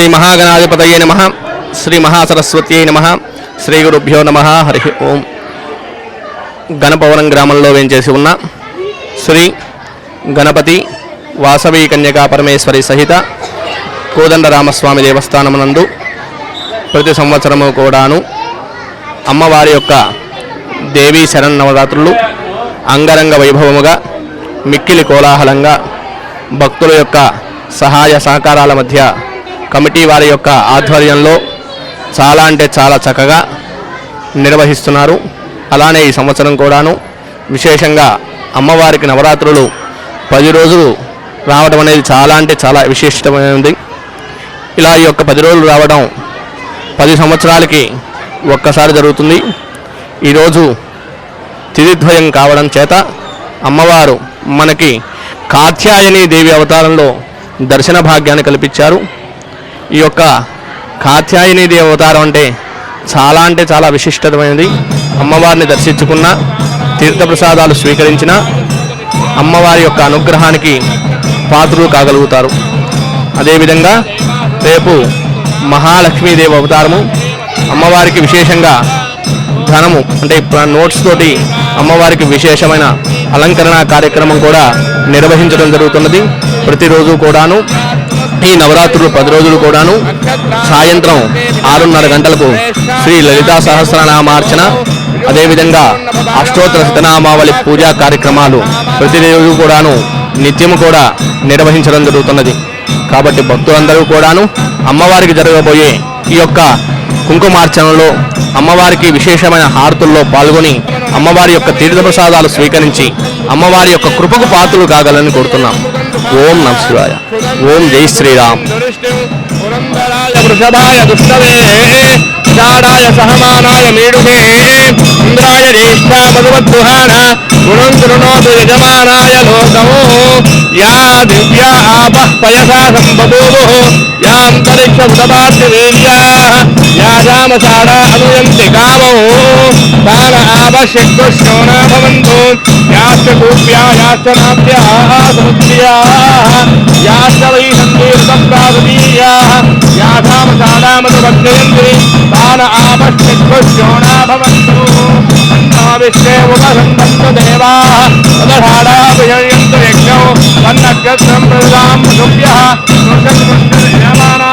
శ్రీ మహాగణాధిపతయే నమః. శ్రీ మహాసరస్వత్యై నమః. శ్రీ గురుభ్యో నమః. హరి ఓం. గణపవనం గ్రామంలో వేంచేసి ఉన్న శ్రీ గణపతి వాసవి కన్యకా పరమేశ్వరి సహిత కోదండరామస్వామి దేవస్థానమునందు ప్రతి సంవత్సరము కూడాను అమ్మవారి యొక్క దేవీ శరన్నవరాత్రులు అంగరంగ వైభవముగా మిక్కిలి కోలాహలంగా భక్తుల యొక్క సహాయ సహకారాల మధ్య కమిటీ వారి యొక్క ఆధ్వర్యంలో చాలా అంటే చాలా చక్కగా నిర్వహిస్తున్నారు. అలానే ఈ సంవత్సరం కూడాను విశేషంగా అమ్మవారికి నవరాత్రులు 10 రోజులు రావడం అనేది చాలా అంటే చాలా విశిష్టమైనది. ఇలా ఈ యొక్క 10 రోజులు రావడం 10 సంవత్సరాలకి ఒక్కసారి జరుగుతుంది. ఈరోజు తిథిద్వయం కావడం చేత అమ్మవారు మనకి కాత్యాయని దేవి అవతారంలో దర్శన భాగ్యాన్ని కల్పించారు. ఈ యొక్క కాత్యాయని దేవి అవతారం అంటే చాలా విశిష్టమైనది. అమ్మవారిని దర్శించుకున్న తీర్థప్రసాదాలు స్వీకరించిన అమ్మవారి యొక్క అనుగ్రహానికి పాత్రులు కాగలుగుతారు. అదేవిధంగా రేపు మహాలక్ష్మీదేవి అవతారము. అమ్మవారికి విశేషంగా ధనము అంటే నోట్స్ తోటి అమ్మవారికి విశేషమైన అలంకరణ కార్యక్రమం కూడా నిర్వహించడం జరుగుతున్నది. ప్రతిరోజు కూడాను ఈ నవరాత్రులు 10 రోజులు కూడాను సాయంత్రం 6:30 గంటలకు శ్రీ లలితా సహస్రనామార్చన, అదేవిధంగా అష్టోత్తర శతనామావళి పూజా కార్యక్రమాలు ప్రతిరోజు కూడాను నిత్యము కూడా నిర్వహించడం జరుగుతున్నది. కాబట్టి భక్తులందరూ కూడాను అమ్మవారికి జరగబోయే ఈ యొక్క కుంకుమార్చనలో అమ్మవారికి విశేషమైన హారతుల్లో పాల్గొని అమ్మవారి యొక్క తీర్థప్రసాదాలు స్వీకరించి అమ్మవారి యొక్క కృపకు పాత్రలు కాగలని కోరుతున్నాం. ఓం నమ శివాయ. ఓం జై శ్రీరామ్. వృషభాయ దుష్టవే చాడాయ సహమానాయ మేడుమే ఇంద్రాయ జ్యేష్ఠా భగవద్దుహాన గుణం శృణోతు యజమానాయ లోకమో యా దివ్యా ఆపః పయసా సంబభూవుః యా అంతరిక్ష ఉదపాద్యవేర్యాః యా జామసాడా అనుయంతి కామో తాన ఆపశ్యక్తుష్ణోనా భవంతు యాశ్చ కూప్యా యాశ్చ నాభ్యాః సముద్ర్యాః యాశ్చ వై సంకీర్తప్రావదీయాః యా జామసాడామతుపద్యయంతి తాన ఆపశ్యక్తుష్ణోనా భవంతు విశ్వే ఉపసంతంతు దేవాః తదధాడాభిజయంతు యజ్ఞో తన్నగ్రస్తం ప్రదాం సుభ్యః యజమానా